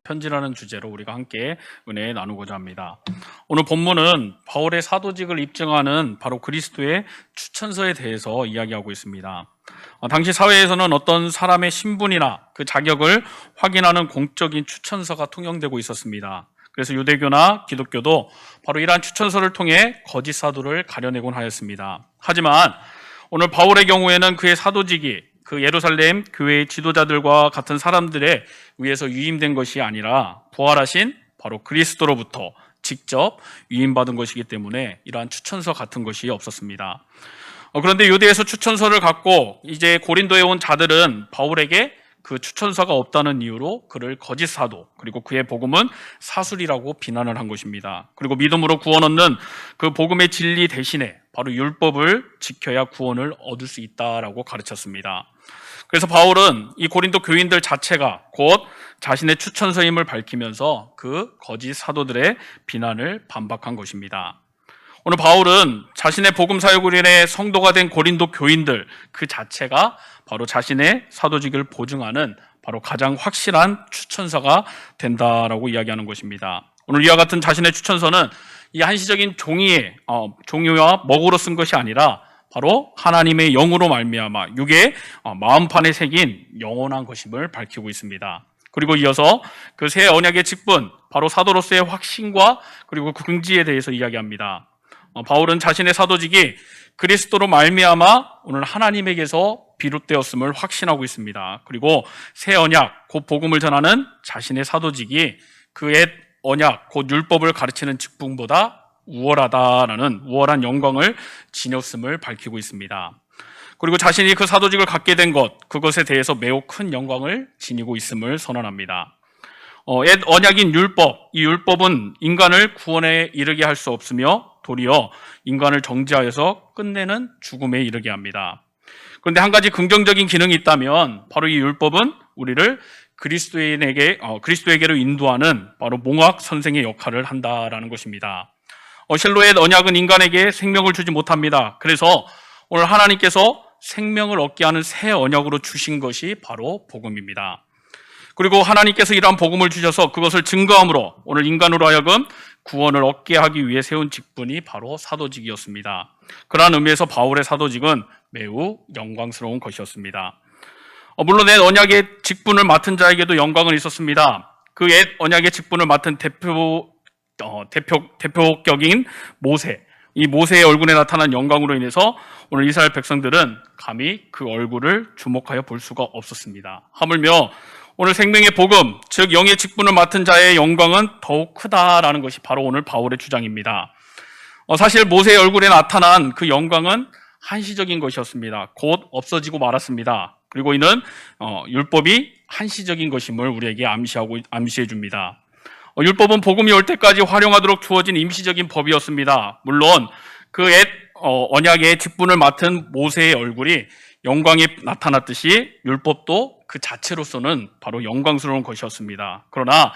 편지라는 주제로 우리가 함께 은혜 나누고자 합니다. 오늘 본문은 바울의 사도직을 입증하는 바로 그리스도의 추천서에 대해서 이야기하고 있습니다. 당시 사회에서는 어떤 사람의 신분이나 그 자격을 확인하는 공적인 추천서가 통용되고 있었습니다. 그래서 유대교나 기독교도 바로 이러한 추천서를 통해 거짓 사도를 가려내곤 하였습니다. 하지만 오늘 바울의 경우에는 그의 사도직이 그 예루살렘 교회의 지도자들과 같은 사람들에 의해서 위임된 것이 아니라 부활하신 바로 그리스도로부터 직접 위임받은 것이기 때문에 이러한 추천서 같은 것이 없었습니다. 그런데 유대에서 추천서를 갖고 이제 고린도에 온 자들은 바울에게 그 추천서가 없다는 이유로 그를 거짓 사도, 그리고 그의 복음은 사술이라고 비난을 한 것입니다. 그리고 믿음으로 구원 얻는 그 복음의 진리 대신에 바로 율법을 지켜야 구원을 얻을 수 있다라고 가르쳤습니다. 그래서 바울은 이 고린도 교인들 자체가 곧 자신의 추천서임을 밝히면서 그 거짓 사도들의 비난을 반박한 것입니다. 오늘 바울은 자신의 복음 사역으로 인해 성도가 된 고린도 교인들 그 자체가 바로 자신의 사도직을 보증하는 바로 가장 확실한 추천서가 된다라고 이야기하는 것입니다. 오늘 이와 같은 자신의 추천서는 이 한시적인 종이와 먹으로 쓴 것이 아니라 바로 하나님의 영으로 말미암아 육의 마음판에 새긴 영원한 것임을 밝히고 있습니다. 그리고 이어서 그 새 언약의 직분, 바로 사도로서의 확신과 그리고 그 긍지에 대해서 이야기합니다. 바울은 자신의 사도직이 그리스도로 말미암아 오늘 하나님에게서 비롯되었음을 확신하고 있습니다. 그리고 새 언약, 곧 복음을 전하는 자신의 사도직이 그 옛 언약, 곧 율법을 가르치는 직분보다 우월하다라는 우월한 영광을 지녔음을 밝히고 있습니다. 그리고 자신이 그 사도직을 갖게 된 그것에 대해서 매우 큰 영광을 지니고 있음을 선언합니다. 옛 언약인 율법, 이 율법은 인간을 구원에 이르게 할 수 없으며 도리어 인간을 정죄하여서 끝내는 죽음에 이르게 합니다. 그런데 한 가지 긍정적인 기능이 있다면 바로 이 율법은 우리를 그리스도에게로 인도하는 바로 몽학 선생의 역할을 한다라는 것입니다. 실로 옛 언약은 인간에게 생명을 주지 못합니다. 그래서 오늘 하나님께서 생명을 얻게 하는 새 언약으로 주신 것이 바로 복음입니다. 그리고 하나님께서 이러한 복음을 주셔서 그것을 증거함으로 오늘 인간으로 하여금 구원을 얻게 하기 위해 세운 직분이 바로 사도직이었습니다. 그러한 의미에서 바울의 사도직은 매우 영광스러운 것이었습니다. 물론 옛 언약의 직분을 맡은 자에게도 영광은 있었습니다. 그 옛 언약의 직분을 맡은 대표격인 모세, 이 모세의 얼굴에 나타난 영광으로 인해서 오늘 이스라엘 백성들은 감히 그 얼굴을 주목하여 볼 수가 없었습니다. 하물며 오늘 생명의 복음, 즉 영의 직분을 맡은 자의 영광은 더욱 크다라는 것이 바로 오늘 바울의 주장입니다. 사실 모세의 얼굴에 나타난 그 영광은 한시적인 것이었습니다. 곧 없어지고 말았습니다. 그리고 이는 율법이 한시적인 것임을 우리에게 암시해 줍니다. 율법은 복음이 올 때까지 활용하도록 주어진 임시적인 법이었습니다. 물론 그 옛 언약의 직분을 맡은 모세의 얼굴이 영광이 나타났듯이 율법도 그 자체로서는 바로 영광스러운 것이었습니다. 그러나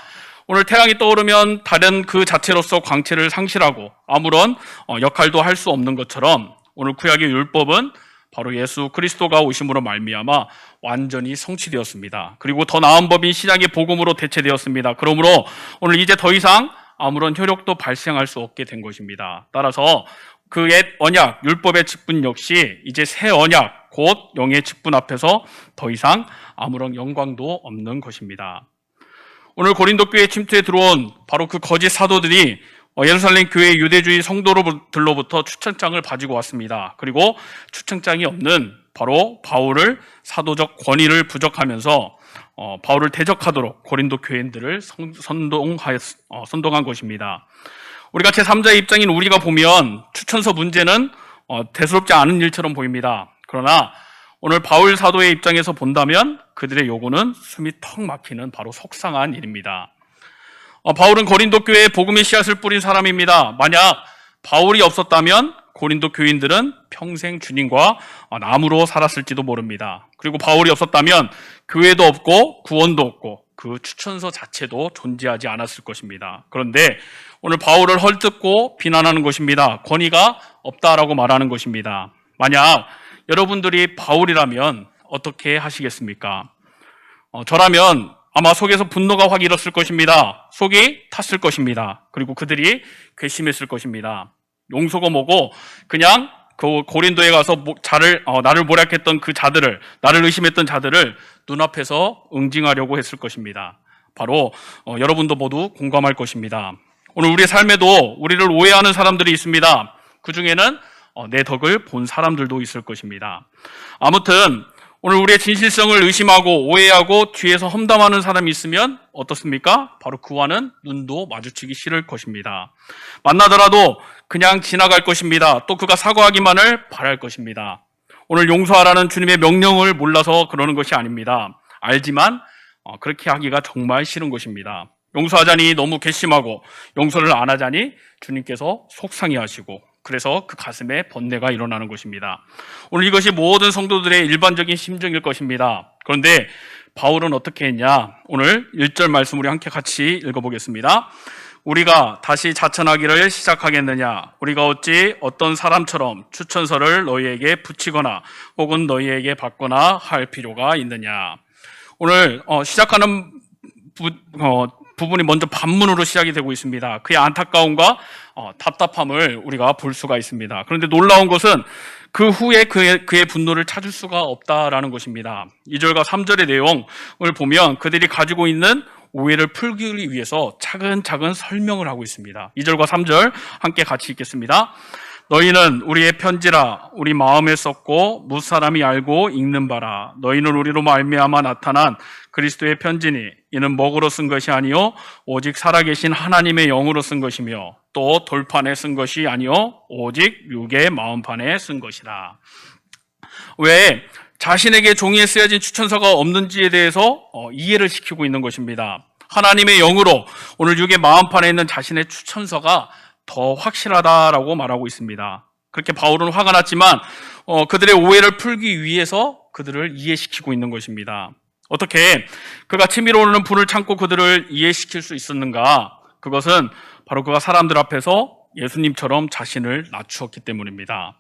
오늘 태양이 떠오르면 다른 그 자체로서 광채를 상실하고 아무런 역할도 할 수 없는 것처럼 오늘 구약의 율법은 바로 예수 그리스도가 오심으로 말미암아 완전히 성취되었습니다. 그리고 더 나은 법인 신약의 복음으로 대체되었습니다. 그러므로 오늘 이제 더 이상 아무런 효력도 발생할 수 없게 된 것입니다. 따라서 그 옛 언약, 율법의 직분 역시 이제 새 언약, 곧 영의 직분 앞에서 더 이상 아무런 영광도 없는 것입니다. 오늘 고린도 교회에 침투해 들어온 바로 그 거짓 사도들이 예루살렘 교회 유대주의 성도들로부터 추천장을 가지고 왔습니다. 그리고 추천장이 없는 바로 바울을 사도적 권위를 부족하면서 바울을 대적하도록 고린도 교인들을 선동한 것입니다. 우리가 제3자의 입장인 우리가 보면 추천서 문제는 대수롭지 않은 일처럼 보입니다. 그러나 오늘 바울 사도의 입장에서 본다면 그들의 요구는 숨이 턱 막히는 바로 속상한 일입니다. 바울은 고린도 교회에 복음의 씨앗을 뿌린 사람입니다. 만약 바울이 없었다면 고린도 교인들은 평생 주님과 나무로 살았을지도 모릅니다. 그리고 바울이 없었다면 교회도 없고 구원도 없고 그 추천서 자체도 존재하지 않았을 것입니다. 그런데 오늘 바울을 헐뜯고 비난하는 것입니다. 권위가 없다라고 말하는 것입니다. 만약 여러분들이 바울이라면 어떻게 하시겠습니까? 저라면 아마 속에서 분노가 확 일었을 것입니다. 속이 탔을 것입니다. 그리고 그들이 괘씸했을 것입니다. 용서가 뭐고 그냥 그 고린도에 가서 나를 모략했던 그 자들을, 나를 의심했던 자들을 눈앞에서 응징하려고 했을 것입니다. 바로 여러분도 모두 공감할 것입니다. 오늘 우리의 삶에도 우리를 오해하는 사람들이 있습니다. 그 중에는 내 덕을 본 사람들도 있을 것입니다. 아무튼 오늘 우리의 진실성을 의심하고 오해하고 뒤에서 험담하는 사람이 있으면 어떻습니까? 바로 그와는 눈도 마주치기 싫을 것입니다. 만나더라도 그냥 지나갈 것입니다. 또 그가 사과하기만을 바랄 것입니다. 오늘 용서하라는 주님의 명령을 몰라서 그러는 것이 아닙니다. 알지만 그렇게 하기가 정말 싫은 것입니다. 용서하자니 너무 괘씸하고 용서를 안 하자니 주님께서 속상해하시고 그래서 그 가슴에 번뇌가 일어나는 것입니다. 오늘 이것이 모든 성도들의 일반적인 심정일 것입니다. 그런데 바울은 어떻게 했냐? 오늘 1절 말씀 우리 함께 같이 읽어보겠습니다. 우리가 다시 자천하기를 시작하겠느냐? 우리가 어찌 어떤 사람처럼 추천서를 너희에게 붙이거나 혹은 너희에게 받거나 할 필요가 있느냐? 오늘 시작하는 부분이 먼저 반문으로 시작이 되고 있습니다. 그의 안타까움과 답답함을 우리가 볼 수가 있습니다. 그런데 놀라운 것은 그 후에 그의 분노를 찾을 수가 없다라는 것입니다. 2절과 3절의 내용을 보면 그들이 가지고 있는 오해를 풀기 위해서 차근차근 설명을 하고 있습니다. 2절과 3절 함께 같이 읽겠습니다. 너희는 우리의 편지라 우리 마음에 썼고 무사람이 알고 읽는 바라. 너희는 우리로 말미암아 나타난 그리스도의 편지니 이는 먹으로 쓴 것이 아니요 오직 살아계신 하나님의 영으로 쓴 것이며 또 돌판에 쓴 것이 아니요 오직 육의 마음판에 쓴 것이라. 왜 자신에게 종이에 쓰여진 추천서가 없는지에 대해서 이해를 시키고 있는 것입니다. 하나님의 영으로 오늘 육의 마음판에 있는 자신의 추천서가 더 확실하다라고 말하고 있습니다. 그렇게 바울은 화가 났지만 그들의 오해를 풀기 위해서 그들을 이해시키고 있는 것입니다. 어떻게 그가 치밀어 오르는 불을 참고 그들을 이해시킬 수 있었는가? 그것은 바로 그가 사람들 앞에서 예수님처럼 자신을 낮추었기 때문입니다.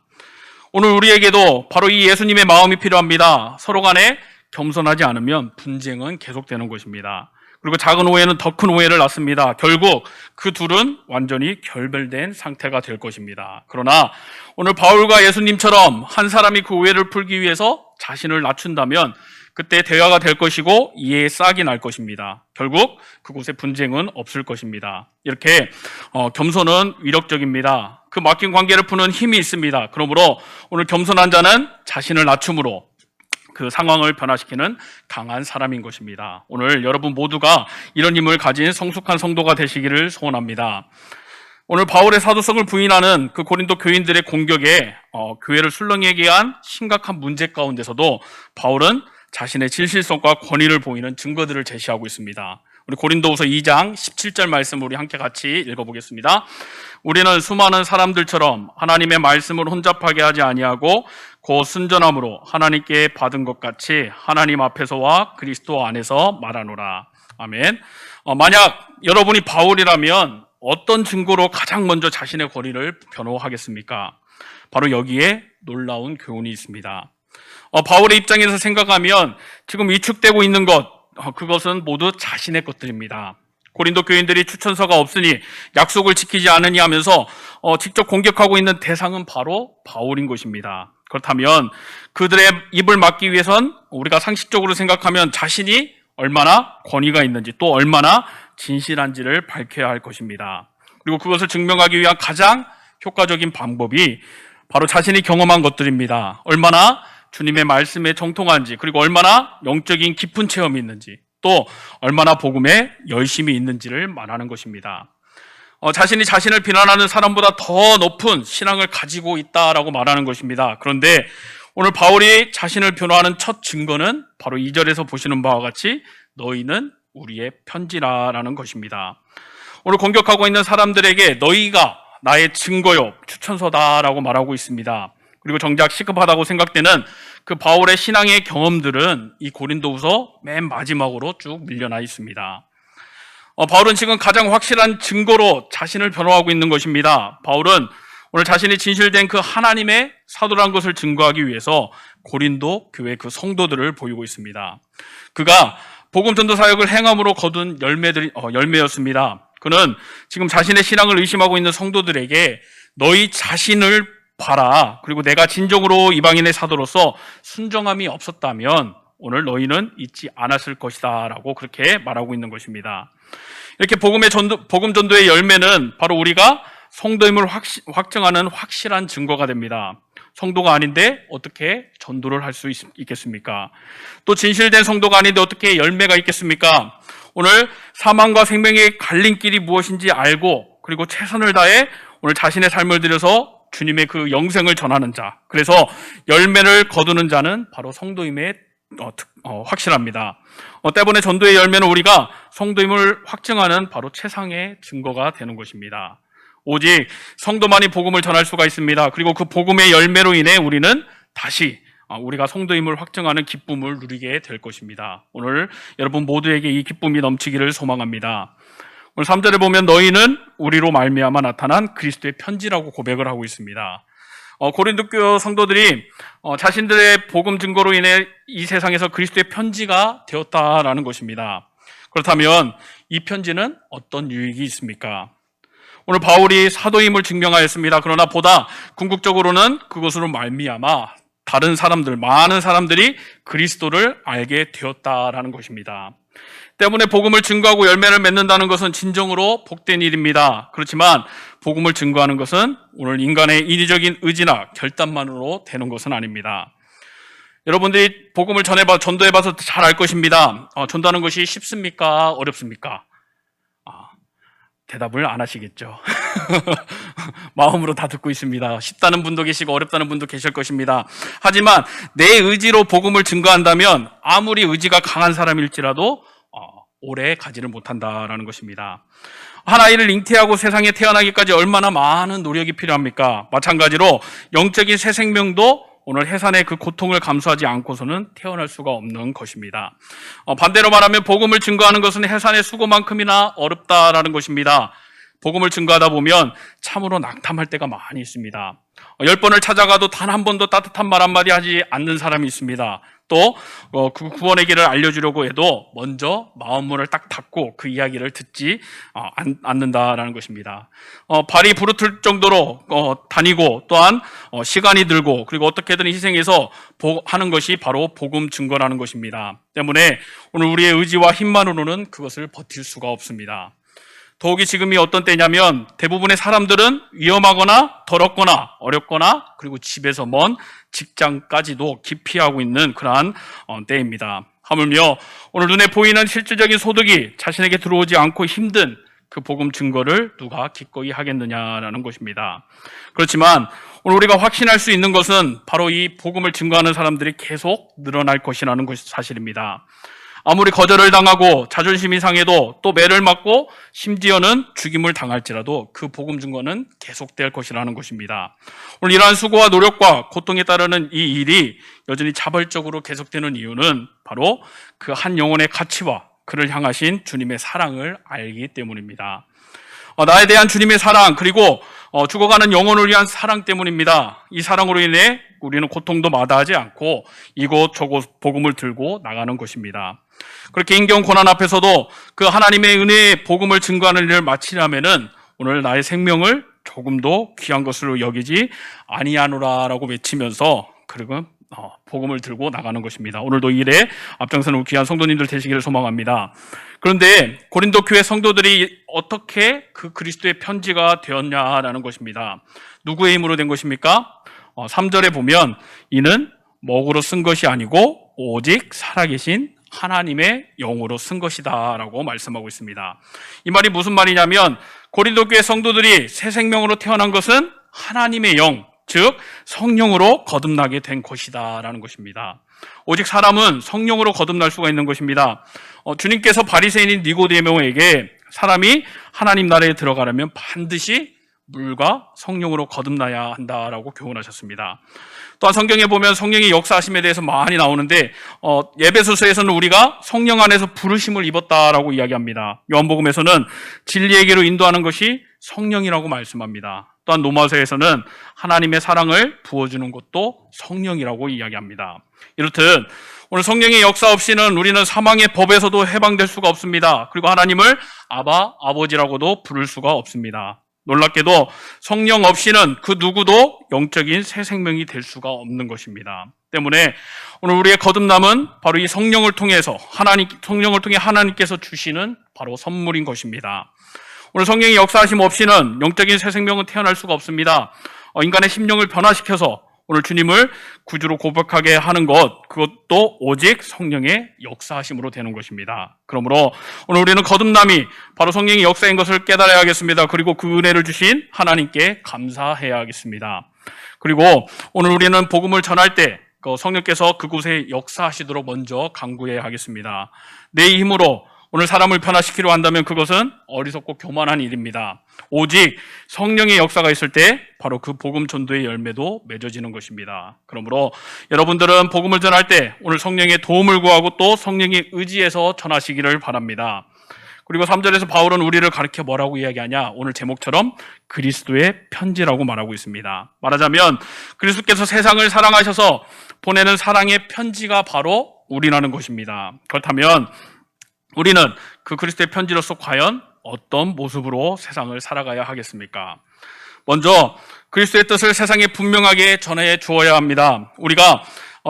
오늘 우리에게도 바로 이 예수님의 마음이 필요합니다. 서로 간에 겸손하지 않으면 분쟁은 계속되는 것입니다. 그리고 작은 오해는 더 큰 오해를 낳습니다. 결국 그 둘은 완전히 결별된 상태가 될 것입니다. 그러나 오늘 바울과 예수님처럼 한 사람이 그 오해를 풀기 위해서 자신을 낮춘다면 그때 대화가 될 것이고 이해의 싹이 날 것입니다. 결국 그곳에 분쟁은 없을 것입니다. 이렇게 겸손은 위력적입니다. 그 맡긴 관계를 푸는 힘이 있습니다. 그러므로 오늘 겸손한 자는 자신을 낮춤으로 그 상황을 변화시키는 강한 사람인 것입니다. 오늘 여러분 모두가 이런 힘을 가진 성숙한 성도가 되시기를 소원합니다. 오늘 바울의 사도성을 부인하는 그 고린도 교인들의 공격에 교회를 술렁이게 한 심각한 문제 가운데서도 바울은 자신의 진실성과 권위를 보이는 증거들을 제시하고 있습니다. 우리 고린도후서 2장 17절 말씀 우리 함께 같이 읽어보겠습니다. 우리는 수많은 사람들처럼 하나님의 말씀을 혼잡하게 하지 아니하고 곧 순전함으로 하나님께 받은 것 같이 하나님 앞에서와 그리스도 안에서 말하노라. 아멘. 만약 여러분이 바울이라면 어떤 증거로 가장 먼저 자신의 권위를 변호하겠습니까? 바로 여기에 놀라운 교훈이 있습니다. 바울의 입장에서 생각하면 지금 위축되고 있는 그것은 모두 자신의 것들입니다. 고린도 교인들이 추천서가 없으니 약속을 지키지 않으니 하면서 직접 공격하고 있는 대상은 바로 바울인 것입니다. 그렇다면 그들의 입을 막기 위해선 우리가 상식적으로 생각하면 자신이 얼마나 권위가 있는지 또 얼마나 진실한지를 밝혀야 할 것입니다. 그리고 그것을 증명하기 위한 가장 효과적인 방법이 바로 자신이 경험한 것들입니다. 얼마나 주님의 말씀에 정통한지, 그리고 얼마나 영적인 깊은 체험이 있는지, 또 얼마나 복음에 열심히 있는지를 말하는 것입니다. 자신이 자신을 비난하는 사람보다 더 높은 신앙을 가지고 있다라고 말하는 것입니다. 그런데 오늘 바울이 자신을 변호하는 첫 증거는 바로 2절에서 보시는 바와 같이 너희는 우리의 편지라라는 것입니다. 오늘 공격하고 있는 사람들에게 너희가 나의 증거요, 추천서다라고 말하고 있습니다. 그리고 정작 시급하다고 생각되는 그 바울의 신앙의 경험들은 이 고린도후서 맨 마지막으로 쭉 밀려나 있습니다. 바울은 지금 가장 확실한 증거로 자신을 변호하고 있는 것입니다. 바울은 오늘 자신이 진실된 그 하나님의 사도라는 것을 증거하기 위해서 고린도 교회 그 성도들을 보이고 있습니다. 그가 복음 전도 사역을 행함으로 거둔 열매였습니다. 그는 지금 자신의 신앙을 의심하고 있는 성도들에게 너희 자신을 봐라. 그리고 내가 진정으로 이방인의 사도로서 순정함이 없었다면 오늘 너희는 잊지 않았을 것이다 라고 그렇게 말하고 있는 것입니다. 이렇게 복음 전도의 열매는 바로 우리가 성도임을 확증하는 확실한 증거가 됩니다. 성도가 아닌데 어떻게 전도를 할 수 있겠습니까? 또 진실된 성도가 아닌데 어떻게 열매가 있겠습니까? 오늘 사망과 생명의 갈림길이 무엇인지 알고 그리고 최선을 다해 오늘 자신의 삶을 들여서 주님의 그 영생을 전하는 자, 그래서 열매를 거두는 자는 바로 성도임의 확실합니다. 때문에 전도의 열매는 우리가 성도임을 확증하는 바로 최상의 증거가 되는 것입니다. 오직 성도만이 복음을 전할 수가 있습니다. 그리고 그 복음의 열매로 인해 우리는 다시 우리가 성도임을 확증하는 기쁨을 누리게 될 것입니다. 오늘 여러분 모두에게 이 기쁨이 넘치기를 소망합니다. 오늘 3절에 보면 너희는 우리로 말미암아 나타난 그리스도의 편지라고 고백을 하고 있습니다. 고린도 교회 성도들이 자신들의 복음 증거로 인해 이 세상에서 그리스도의 편지가 되었다라는 것입니다. 그렇다면 이 편지는 어떤 유익이 있습니까? 오늘 바울이 사도임을 증명하였습니다. 그러나 보다 궁극적으로는 그것으로 말미암아 다른 사람들, 많은 사람들이 그리스도를 알게 되었다라는 것입니다. 때문에 복음을 증거하고 열매를 맺는다는 것은 진정으로 복된 일입니다. 그렇지만 복음을 증거하는 것은 오늘 인간의 인위적인 의지나 결단만으로 되는 것은 아닙니다. 여러분들이 복음을 전도해봐서 잘 알 것입니다. 전도하는 것이 쉽습니까? 어렵습니까? 대답을 안 하시겠죠. 마음으로 다 듣고 있습니다. 쉽다는 분도 계시고 어렵다는 분도 계실 것입니다. 하지만 내 의지로 복음을 증거한다면 아무리 의지가 강한 사람일지라도 오래 가지를 못한다라는 것입니다. 한 아이를 잉태하고 세상에 태어나기까지 얼마나 많은 노력이 필요합니까? 마찬가지로 영적인 새 생명도 오늘 해산의 그 고통을 감수하지 않고서는 태어날 수가 없는 것입니다. 반대로 말하면 복음을 증거하는 것은 해산의 수고만큼이나 어렵다라는 것입니다. 복음을 증거하다 보면 참으로 낙담할 때가 많이 있습니다. 10번을 찾아가도 단 한 번도 따뜻한 말 한마디 하지 않는 사람이 있습니다. 또 그 구원의 길을 알려주려고 해도 먼저 마음문을 딱 닫고 그 이야기를 듣지 않는다라는 것입니다. 발이 부르틀 정도로 다니고 또한 시간이 들고 그리고 어떻게든 희생해서 하는 것이 바로 복음 증거라는 것입니다. 때문에 오늘 우리의 의지와 힘만으로는 그것을 버틸 수가 없습니다. 더욱이 지금이 어떤 때냐면 대부분의 사람들은 위험하거나 더럽거나 어렵거나 그리고 집에서 먼 직장까지도 기피하고 있는 그러한 때입니다. 하물며 오늘 눈에 보이는 실질적인 소득이 자신에게 들어오지 않고 힘든 그 복음 증거를 누가 기꺼이 하겠느냐라는 것입니다. 그렇지만 오늘 우리가 확신할 수 있는 것은 바로 이 복음을 증거하는 사람들이 계속 늘어날 것이라는 것이 사실입니다. 아무리 거절을 당하고 자존심이 상해도 또 매를 맞고 심지어는 죽임을 당할지라도 그 복음 증거는 계속될 것이라는 것입니다. 오늘 이러한 수고와 노력과 고통에 따르는 이 일이 여전히 자발적으로 계속되는 이유는 바로 그 한 영혼의 가치와 그를 향하신 주님의 사랑을 알기 때문입니다. 나에 대한 주님의 사랑 그리고 죽어가는 영혼을 위한 사랑 때문입니다. 이 사랑으로 인해 우리는 고통도 마다하지 않고 이곳저곳 복음을 들고 나가는 것입니다. 그렇게 인경 고난 앞에서도 그 하나님의 은혜의 복음을 증거하는 일을 마치려면은 오늘 나의 생명을 조금도 귀한 것으로 여기지 아니하노라라고 외치면서 그리고 복음을 들고 나가는 것입니다. 오늘도 이 일에 앞장서는 귀한 성도님들 되시기를 소망합니다. 그런데 고린도 교회 성도들이 어떻게 그 그리스도의 편지가 되었냐라는 것입니다. 누구의 힘으로 된 것입니까? 3절에 보면 이는 먹으로 쓴 것이 아니고 오직 살아계신 하나님의 영으로 쓴 것이다 라고 말씀하고 있습니다. 이 말이 무슨 말이냐면 고린도 교회 성도들이 새 생명으로 태어난 것은 하나님의 영, 즉 성령으로 거듭나게 된 것이다 라는 것입니다. 오직 사람은 성령으로 거듭날 수가 있는 것입니다. 주님께서 바리새인인 니고데모에게 사람이 하나님 나라에 들어가려면 반드시 물과 성령으로 거듭나야 한다라고 교훈하셨습니다. 또한 성경에 보면 성령의 역사하심에 대해서 많이 나오는데 에베소서에서는 우리가 성령 안에서 부르심을 입었다라고 이야기합니다. 요한복음에서는 진리에게로 인도하는 것이 성령이라고 말씀합니다. 또한 로마서에서는 하나님의 사랑을 부어주는 것도 성령이라고 이야기합니다. 이렇듯 오늘 성령의 역사 없이는 우리는 사망의 법에서도 해방될 수가 없습니다. 그리고 하나님을 아바, 아버지라고도 부를 수가 없습니다. 놀랍게도 성령 없이는 그 누구도 영적인 새 생명이 될 수가 없는 것입니다. 때문에 오늘 우리의 거듭남은 바로 이 성령을 통해 하나님께서 주시는 바로 선물인 것입니다. 오늘 성령의 역사하심 없이는 영적인 새 생명은 태어날 수가 없습니다. 인간의 심령을 변화시켜서 오늘 주님을 구주로 고백하게 하는 것, 그것도 오직 성령의 역사하심으로 되는 것입니다. 그러므로 오늘 우리는 거듭남이 바로 성령의 역사인 것을 깨달아야 하겠습니다. 그리고 그 은혜를 주신 하나님께 감사해야 하겠습니다. 그리고 오늘 우리는 복음을 전할 때 성령께서 그곳에 역사하시도록 먼저 간구해야 하겠습니다. 내 힘으로 오늘 사람을 변화시키려 한다면 그것은 어리석고 교만한 일입니다. 오직 성령의 역사가 있을 때 바로 그 복음 전도의 열매도 맺어지는 것입니다. 그러므로 여러분들은 복음을 전할 때 오늘 성령의 도움을 구하고 또 성령의 의지에서 전하시기를 바랍니다. 그리고 3절에서 바울은 우리를 가르쳐 뭐라고 이야기하냐? 오늘 제목처럼 그리스도의 편지라고 말하고 있습니다. 말하자면 그리스도께서 세상을 사랑하셔서 보내는 사랑의 편지가 바로 우리라는 것입니다. 그렇다면 우리는 그 그리스도의 편지로서 과연 어떤 모습으로 세상을 살아가야 하겠습니까? 먼저 그리스도의 뜻을 세상에 분명하게 전해 주어야 합니다. 우리가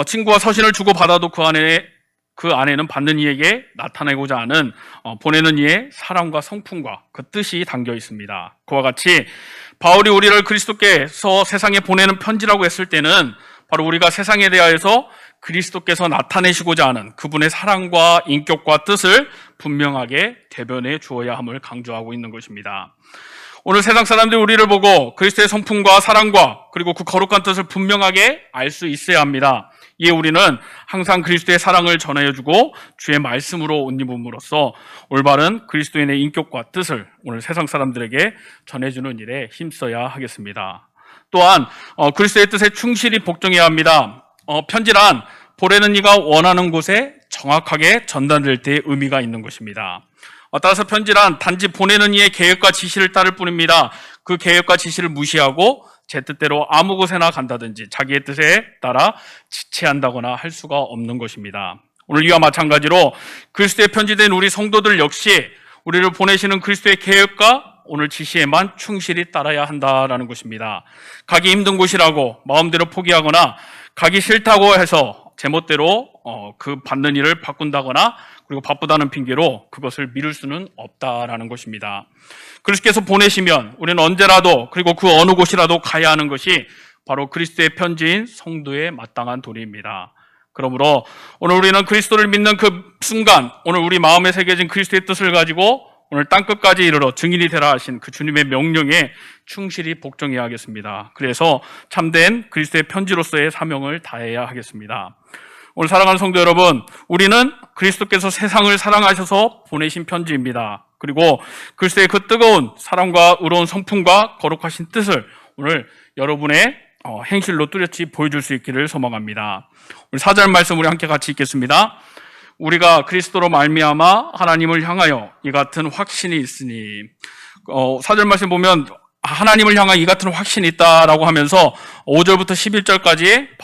친구와 서신을 주고받아도 그 안에는 받는 이에게 나타내고자 하는 보내는 이의 사랑과 성품과 그 뜻이 담겨 있습니다. 그와 같이 바울이 우리를 그리스도께서 세상에 보내는 편지라고 했을 때는 바로 우리가 세상에 대하여서 그리스도께서 나타내시고자 하는 그분의 사랑과 인격과 뜻을 분명하게 대변해 주어야 함을 강조하고 있는 것입니다. 오늘 세상 사람들이 우리를 보고 그리스도의 성품과 사랑과 그리고 그 거룩한 뜻을 분명하게 알 수 있어야 합니다. 이에 우리는 항상 그리스도의 사랑을 전해주고 주의 말씀으로 옷 입음으로써 올바른 그리스도인의 인격과 뜻을 오늘 세상 사람들에게 전해주는 일에 힘써야 하겠습니다. 또한 그리스도의 뜻에 충실히 복종해야 합니다. 편지란 보내는 이가 원하는 곳에 정확하게 전달될 때의 의미가 있는 것입니다. 따라서 편지란 단지 보내는 이의 계획과 지시를 따를 뿐입니다. 그 계획과 지시를 무시하고 제 뜻대로 아무 곳에나 간다든지 자기의 뜻에 따라 지체한다거나 할 수가 없는 것입니다. 오늘 이와 마찬가지로 그리스도의 편지된 우리 성도들 역시 우리를 보내시는 그리스도의 계획과 오늘 지시에만 충실히 따라야 한다라는 것입니다. 가기 힘든 곳이라고 마음대로 포기하거나 가기 싫다고 해서 제멋대로 그 받는 일을 바꾼다거나 그리고 바쁘다는 핑계로 그것을 미룰 수는 없다라는 것입니다. 그리스도께서 보내시면 우리는 언제라도 그리고 그 어느 곳이라도 가야 하는 것이 바로 그리스도의 편지인 성도의 마땅한 도리입니다. 그러므로 오늘 우리는 그리스도를 믿는 그 순간 오늘 우리 마음에 새겨진 그리스도의 뜻을 가지고 오늘 땅끝까지 이르러 증인이 되라 하신 그 주님의 명령에 충실히 복종해야 하겠습니다. 그래서 참된 그리스도의 편지로서의 사명을 다해야 하겠습니다. 오늘 사랑하는 성도 여러분, 우리는 그리스도께서 세상을 사랑하셔서 보내신 편지입니다. 그리고 그리스도의 그 뜨거운 사랑과 의로운 성품과 거룩하신 뜻을 오늘 여러분의 행실로 뚜렷이 보여줄 수 있기를 소망합니다. 우리 4절 말씀 우리 함께 같이 읽겠습니다. 우리가 그리스도로 말미암아 하나님을 향하여 이 같은 확신이 있으니 4절 말씀 보면 하나님을 향한 이 같은 확신이 있다라고 하면서 5절부터 11절까지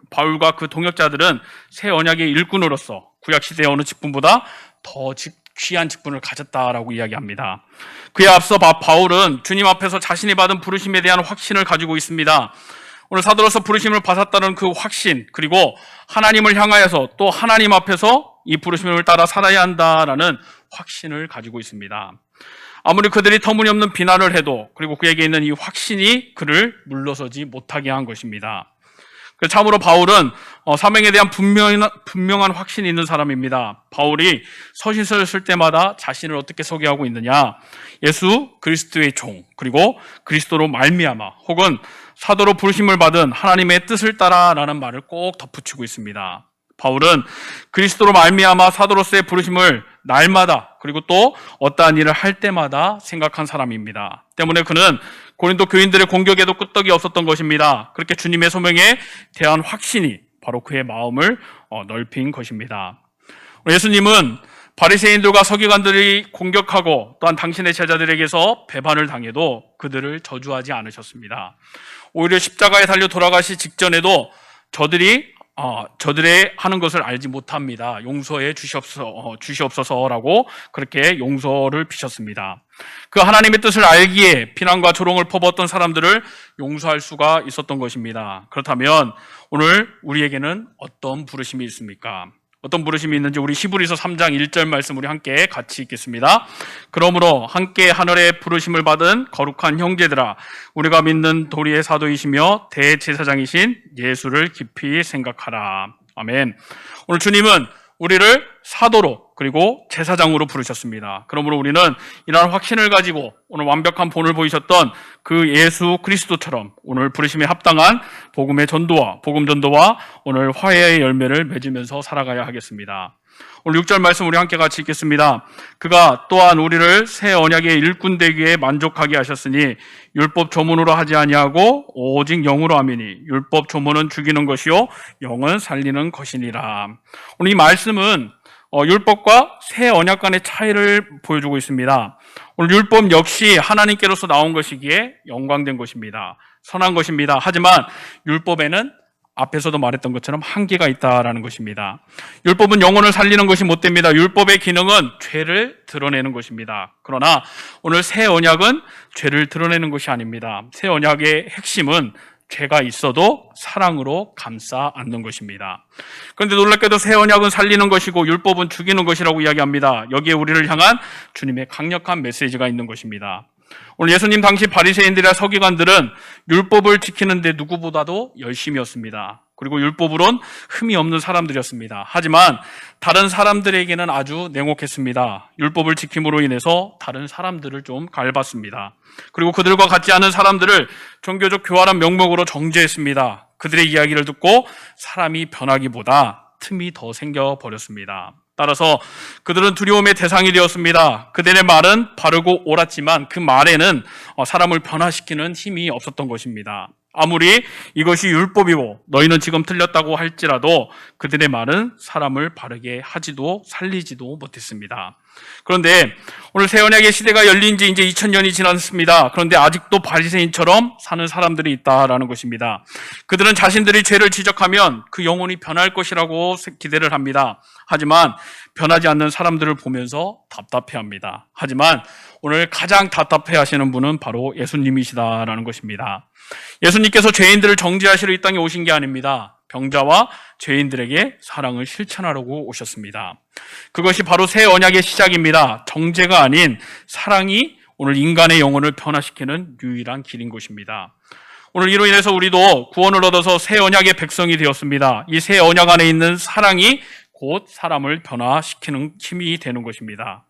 바울과 그 동역자들은 새 언약의 일꾼으로서 구약시대의 어느 직분보다 더 귀한 직분을 가졌다라고 이야기합니다. 그에 앞서 바울은 주님 앞에서 자신이 받은 부르심에 대한 확신을 가지고 있습니다. 오늘 사도로서 부르심을 받았다는 그 확신, 그리고 하나님을 향하여서 또 하나님 앞에서 이 부르심을 따라 살아야 한다라는 확신을 가지고 있습니다. 아무리 그들이 터무니없는 비난을 해도 그리고 그에게 있는 이 확신이 그를 물러서지 못하게 한 것입니다. 참으로 바울은 사명에 대한 분명한 확신이 있는 사람입니다. 바울이 서신서를 쓸 때마다 자신을 어떻게 소개하고 있느냐? 예수 그리스도의 종, 그리고 그리스도로 말미암아 혹은 사도로 부르심을 받은 하나님의 뜻을 따라라는 말을 꼭 덧붙이고 있습니다. 바울은 그리스도로 말미암아 사도로서의 부르심을 날마다 그리고 또 어떠한 일을 할 때마다 생각한 사람입니다. 때문에 그는 고린도 교인들의 공격에도 끄떡이 없었던 것입니다. 그렇게 주님의 소명에 대한 확신이 바로 그의 마음을 넓힌 것입니다. 예수님은 바리새인들과 서기관들이 공격하고 또한 당신의 제자들에게서 배반을 당해도 그들을 저주하지 않으셨습니다. 오히려 십자가에 달려 돌아가시 직전에도 저들의 하는 것을 알지 못합니다. 용서해 주시옵소서라고 그렇게 용서를 비셨습니다. 그 하나님의 뜻을 알기에 비난과 조롱을 퍼부었던 사람들을 용서할 수가 있었던 것입니다. 그렇다면 오늘 우리에게는 어떤 부르심이 있습니까? 어떤 부르심이 있는지 우리 히브리서 3장 1절 말씀 우리 함께 같이 읽겠습니다. 그러므로 함께 하늘의 부르심을 받은 거룩한 형제들아, 우리가 믿는 도리의 사도이시며 대제사장이신 예수를 깊이 생각하라. 아멘. 오늘 주님은 우리를 사도로 그리고 제사장으로 부르셨습니다. 그러므로 우리는 이러한 확신을 가지고 오늘 완벽한 본을 보이셨던 그 예수 그리스도처럼 오늘 부르심에 합당한 복음 전도와 오늘 화해의 열매를 맺으면서 살아가야 하겠습니다. 오늘 6절 말씀 우리 함께 같이 읽겠습니다. 그가 또한 우리를 새 언약의 일꾼 되기에 만족하게 하셨으니 율법 조문으로 하지 아니하고 오직 영으로 하미니 율법 조문은 죽이는 것이요 영은 살리는 것이니라. 오늘 이 말씀은 율법과 새 언약 간의 차이를 보여주고 있습니다. 오늘 율법 역시 하나님께로서 나온 것이기에 영광된 것입니다. 선한 것입니다. 하지만 율법에는 앞에서도 말했던 것처럼 한계가 있다라는 것입니다. 율법은 영혼을 살리는 것이 못 됩니다. 율법의 기능은 죄를 드러내는 것입니다. 그러나 오늘 새 언약은 죄를 드러내는 것이 아닙니다. 새 언약의 핵심은 죄가 있어도 사랑으로 감싸 안는 것입니다. 그런데 놀랍게도 새 언약은 살리는 것이고 율법은 죽이는 것이라고 이야기합니다. 여기에 우리를 향한 주님의 강력한 메시지가 있는 것입니다. 오늘 예수님 당시 바리새인들이나 서기관들은 율법을 지키는데 누구보다도 열심이었습니다. 그리고 율법으론 흠이 없는 사람들이었습니다. 하지만 다른 사람들에게는 아주 냉혹했습니다. 율법을 지킴으로 인해서 다른 사람들을 좀 갈봤습니다. 그리고 그들과 같지 않은 사람들을 종교적 교활한 명목으로 정죄했습니다. 그들의 이야기를 듣고 사람이 변하기보다 틈이 더 생겨버렸습니다. 따라서 그들은 두려움의 대상이 되었습니다. 그들의 말은 바르고 옳았지만 그 말에는 사람을 변화시키는 힘이 없었던 것입니다. 아무리 이것이 율법이고 너희는 지금 틀렸다고 할지라도 그들의 말은 사람을 바르게 하지도 살리지도 못했습니다. 그런데 오늘 새 언약의 시대가 열린 지 이제 2000년이 지났습니다. 그런데 아직도 바리새인처럼 사는 사람들이 있다라는 것입니다. 그들은 자신들이 죄를 지적하면 그 영혼이 변할 것이라고 기대를 합니다. 하지만 변하지 않는 사람들을 보면서 답답해합니다. 하지만 오늘 가장 답답해하시는 분은 바로 예수님이시다라는 것입니다. 예수님께서 죄인들을 정죄하시러 이 땅에 오신 게 아닙니다. 병자와 죄인들에게 사랑을 실천하려고 오셨습니다. 그것이 바로 새 언약의 시작입니다. 정죄가 아닌 사랑이 오늘 인간의 영혼을 변화시키는 유일한 길인 것입니다. 오늘 이로 인해서 우리도 구원을 얻어서 새 언약의 백성이 되었습니다. 이 새 언약 안에 있는 사랑이 곧 사람을 변화시키는 힘이 되는 것입니다.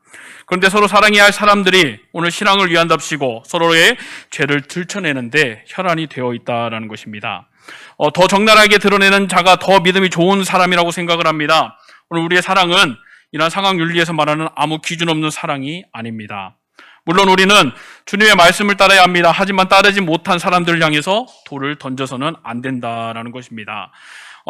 그런데 서로 사랑해야 할 사람들이 오늘 신앙을 위한답시고 서로의 죄를 들춰내는데 혈안이 되어 있다는 것입니다. 더 적나라하게 드러내는 자가 더 믿음이 좋은 사람이라고 생각을 합니다. 오늘 우리의 사랑은 이러한 상황 윤리에서 말하는 아무 기준 없는 사랑이 아닙니다. 물론 우리는 주님의 말씀을 따라야 합니다. 하지만 따르지 못한 사람들을 향해서 돌을 던져서는 안 된다라는 것입니다.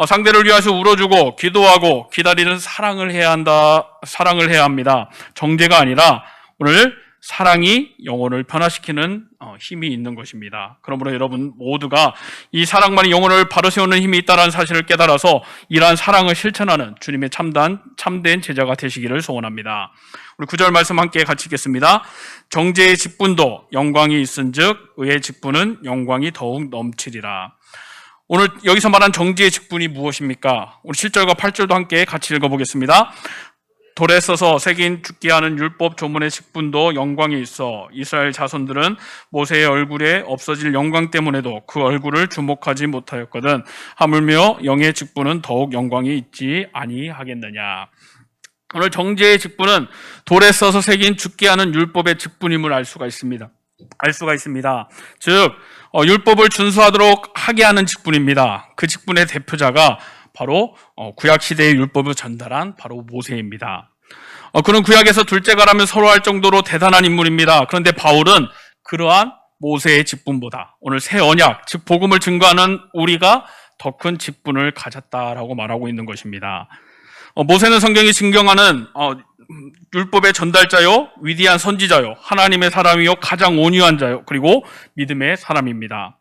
상대를 위해서 울어주고 기도하고 기다리는 사랑을 해야 합니다. 정죄가 아니라 오늘 사랑이 영혼을 변화시키는 힘이 있는 것입니다. 그러므로 여러분 모두가 이 사랑만이 영혼을 바로 세우는 힘이 있다는 사실을 깨달아서 이러한 사랑을 실천하는 주님의 참된 제자가 되시기를 소원합니다. 우리 9절 말씀 함께 같이 읽겠습니다. 정죄의 직분도 영광이 있은즉 의의 직분은 영광이 더욱 넘치리라. 오늘 여기서 말한 정죄의 직분이 무엇입니까? 우리 7절과 8절도 함께 같이 읽어보겠습니다. 돌에 써서 새긴 죽게 하는 율법 조문의 직분도 영광이 있어 이스라엘 자손들은 모세의 얼굴에 없어질 영광 때문에도 그 얼굴을 주목하지 못하였거든 하물며 영의 직분은 더욱 영광이 있지 아니하겠느냐. 오늘 정죄의 직분은 돌에 써서 새긴 죽게 하는 율법의 직분임을 알 수가 있습니다. 즉 율법을 준수하도록 하게 하는 직분입니다. 그 직분의 대표자가 바로 구약 시대의 율법을 전달한 바로 모세입니다. 그는 구약에서 둘째가라면 서로할 정도로 대단한 인물입니다. 그런데 바울은 그러한 모세의 직분보다 오늘 새 언약, 즉 복음을 증거하는 우리가 더 큰 직분을 가졌다라고 말하고 있는 것입니다. 모세는 성경이 증명하는 율법의 전달자요, 위대한 선지자요, 하나님의 사람이요, 가장 온유한 자요, 그리고 믿음의 사람입니다.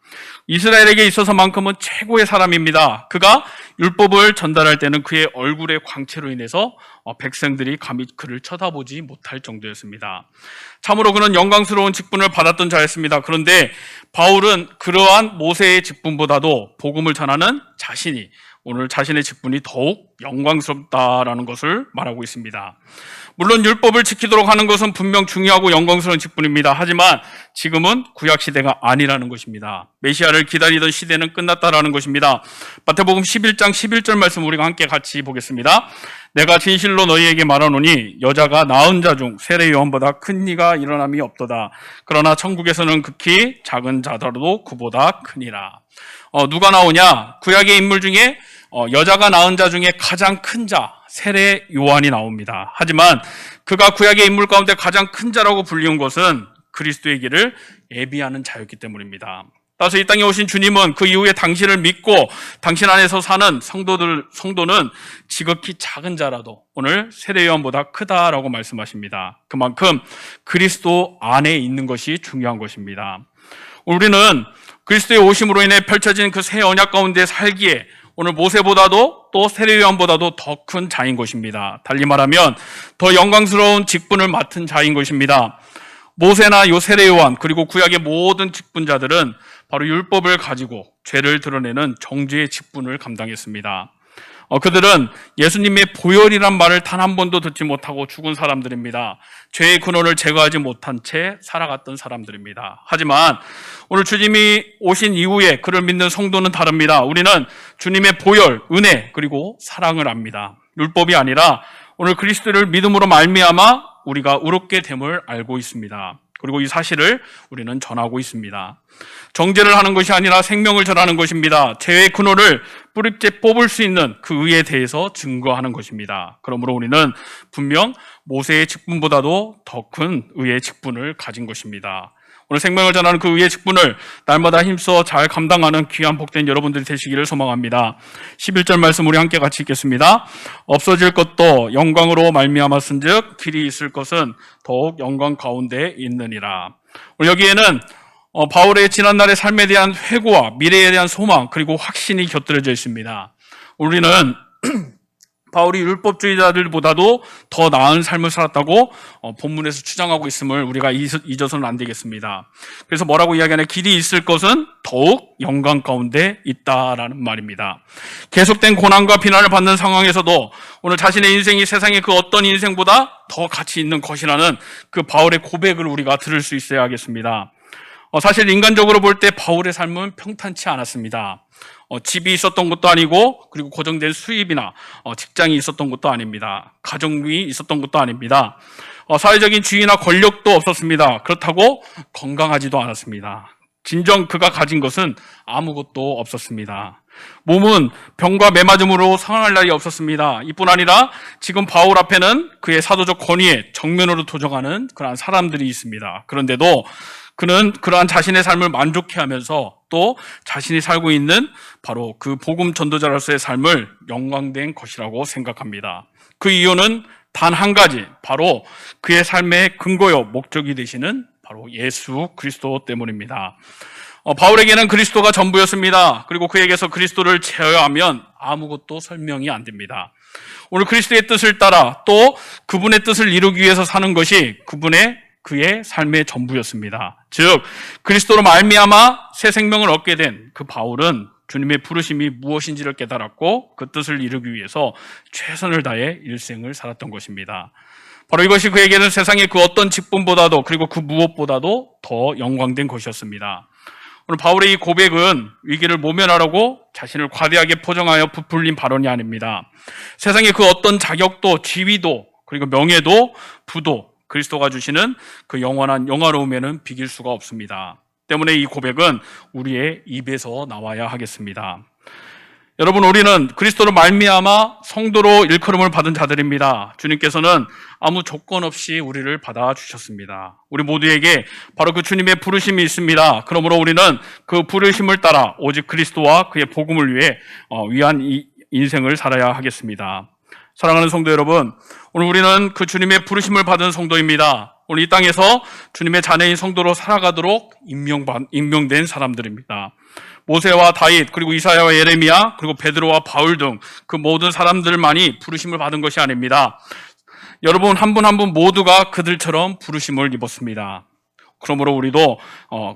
이스라엘에게 있어서만큼은 최고의 사람입니다. 그가 율법을 전달할 때는 그의 얼굴의 광채로 인해서 백성들이 감히 그를 쳐다보지 못할 정도였습니다. 참으로 그는 영광스러운 직분을 받았던 자였습니다. 그런데 바울은 그러한 모세의 직분보다도 복음을 전하는 자신이 오늘 자신의 직분이 더욱 영광스럽다라는 것을 말하고 있습니다. 물론 율법을 지키도록 하는 것은 분명 중요하고 영광스러운 직분입니다. 하지만 지금은 구약 시대가 아니라는 것입니다. 메시아를 기다리던 시대는 끝났다라는 것입니다. 마태복음 11장 11절 말씀 우리가 함께 같이 보겠습니다. 내가 진실로 너희에게 말하노니 여자가 낳은 자 중 세례 요한보다 큰 이가 일어남이 없도다. 그러나 천국에서는 극히 작은 자더라도 그보다 크니라. 누가 나오냐? 구약의 인물 중에 여자가 낳은 자 중에 가장 큰 자, 세례 요한이 나옵니다. 하지만 그가 구약의 인물 가운데 가장 큰 자라고 불리운 것은 그리스도의 길을 예비하는 자였기 때문입니다. 따라서 이 땅에 오신 주님은 그 이후에 당신을 믿고 당신 안에서 사는 성도는 지극히 작은 자라도 오늘 세례 요한보다 크다라고 말씀하십니다. 그만큼 그리스도 안에 있는 것이 중요한 것입니다. 우리는 그리스도의 오심으로 인해 펼쳐진 그 새 언약 가운데 살기에 오늘 모세보다도 또 세례 요한보다도 더 큰 자인 것입니다. 달리 말하면 더 영광스러운 직분을 맡은 자인 것입니다. 모세나 요 세례 요한 그리고 구약의 모든 직분자들은 바로 율법을 가지고 죄를 드러내는 정죄의 직분을 감당했습니다. 그들은 예수님의 보혈이란 말을 단 한 번도 듣지 못하고 죽은 사람들입니다. 죄의 근원을 제거하지 못한 채 살아갔던 사람들입니다. 하지만 오늘 주님이 오신 이후에 그를 믿는 성도는 다릅니다. 우리는 주님의 보혈, 은혜, 그리고 사랑을 압니다. 율법이 아니라 오늘 그리스도를 믿음으로 말미암아 우리가 의롭게 됨을 알고 있습니다. 그리고 이 사실을 우리는 전하고 있습니다. 정죄를 하는 것이 아니라 생명을 전하는 것입니다. 죄의 근원을 뿌리째 뽑을 수 있는 그 의에 대해서 증거하는 것입니다. 그러므로 우리는 분명 모세의 직분보다도 더 큰 의의 직분을 가진 것입니다. 오늘 생명을 전하는 그 의의 직분을 날마다 힘써 잘 감당하는 귀한 복된 여러분들이 되시기를 소망합니다. 11절 말씀 우리 함께 같이 읽겠습니다. 없어질 것도 영광으로 말미암았은즉 길이 있을 것은 더욱 영광 가운데 있느니라. 여기에는 바울의 지난날의 삶에 대한 회고와 미래에 대한 소망 그리고 확신이 곁들여져 있습니다. 우리는 바울이 율법주의자들보다도 더 나은 삶을 살았다고 본문에서 주장하고 있음을 우리가 잊어서는 안 되겠습니다. 그래서 뭐라고 이야기하냐? 길이 있을 것은 더욱 영광 가운데 있다라는 말입니다. 계속된 고난과 비난을 받는 상황에서도 오늘 자신의 인생이 세상의 그 어떤 인생보다 더 가치 있는 것이라는 그 바울의 고백을 우리가 들을 수 있어야 하겠습니다. 사실 인간적으로 볼 때 바울의 삶은 평탄치 않았습니다. 집이 있었던 것도 아니고 그리고 고정된 수입이나 직장이 있었던 것도 아닙니다. 가정이 있었던 것도 아닙니다. 사회적인 지위나 권력도 없었습니다. 그렇다고 건강하지도 않았습니다. 진정 그가 가진 것은 아무것도 없었습니다. 몸은 병과 매맞음으로 상할 날이 없었습니다. 이뿐 아니라 지금 바울 앞에는 그의 사도적 권위에 정면으로 도전하는 그러한 사람들이 있습니다. 그런데도 그는 그러한 자신의 삶을 만족해하면서 또 자신이 살고 있는 바로 그 복음 전도자로서의 삶을 영광된 것이라고 생각합니다. 그 이유는 단 한 가지, 바로 그의 삶의 근거요 목적이 되시는 바로 예수 그리스도 때문입니다. 바울에게는 그리스도가 전부였습니다. 그리고 그에게서 그리스도를 제어하면 아무것도 설명이 안 됩니다. 오늘 그리스도의 뜻을 따라 또 그분의 뜻을 이루기 위해서 사는 것이 그의 삶의 전부였습니다. 즉 그리스도로 말미암아 새 생명을 얻게 된 그 바울은 주님의 부르심이 무엇인지를 깨달았고 그 뜻을 이루기 위해서 최선을 다해 일생을 살았던 것입니다. 바로 이것이 그에게는 세상의 그 어떤 직분보다도 그리고 그 무엇보다도 더 영광된 것이었습니다. 오늘 바울의 이 고백은 위기를 모면하라고 자신을 과대하게 포장하여 부풀린 발언이 아닙니다. 세상의 그 어떤 자격도 지위도 그리고 명예도 부도 그리스도가 주시는 그 영원한 영화로움에는 비길 수가 없습니다. 때문에 이 고백은 우리의 입에서 나와야 하겠습니다. 여러분, 우리는 그리스도로 말미암아 성도로 일컬음을 받은 자들입니다. 주님께서는 아무 조건 없이 우리를 받아주셨습니다. 우리 모두에게 바로 그 주님의 부르심이 있습니다. 그러므로 우리는 그 부르심을 따라 오직 그리스도와 그의 복음을 위해 위한 이 인생을 살아야 하겠습니다. 사랑하는 성도 여러분, 오늘 우리는 그 주님의 부르심을 받은 성도입니다. 오늘 이 땅에서 주님의 자녀인 성도로 살아가도록 임명된 사람들입니다. 모세와 다윗, 그리고 이사야와 예레미야, 그리고 베드로와 바울 등 그 모든 사람들만이 부르심을 받은 것이 아닙니다. 여러분 한 분 한 분 모두가 그들처럼 부르심을 입었습니다. 그러므로 우리도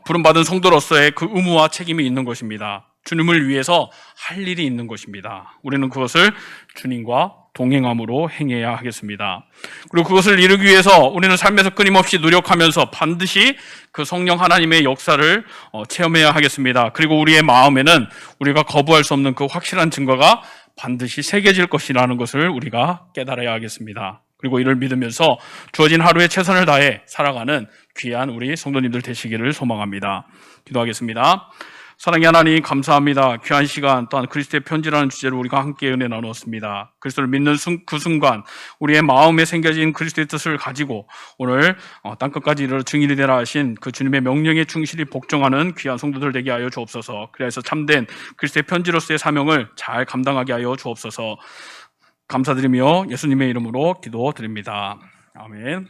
부름받은 성도로서의 그 의무와 책임이 있는 것입니다. 주님을 위해서 할 일이 있는 것입니다. 우리는 그것을 주님과 동행함으로 행해야 하겠습니다. 그리고 그것을 이루기 위해서 우리는 삶에서 끊임없이 노력하면서 반드시 그 성령 하나님의 역사를 체험해야 하겠습니다. 그리고 우리의 마음에는 우리가 거부할 수 없는 그 확실한 증거가 반드시 새겨질 것이라는 것을 우리가 깨달아야 하겠습니다. 그리고 이를 믿으면서 주어진 하루에 최선을 다해 살아가는 귀한 우리 성도님들 되시기를 소망합니다. 기도하겠습니다. 사랑의 하나님 감사합니다. 귀한 시간 또한 그리스도의 편지라는 주제로 우리가 함께 은혜 나누었습니다. 그리스도를 믿는 그 순간 우리의 마음에 생겨진 그리스도의 뜻을 가지고 오늘 땅끝까지 이르러 증인이 되라 하신 그 주님의 명령에 충실히 복종하는 귀한 성도들 되게 하여 주옵소서. 그래서 참된 그리스도의 편지로서의 사명을 잘 감당하게 하여 주옵소서. 감사드리며 예수님의 이름으로 기도드립니다. 아멘.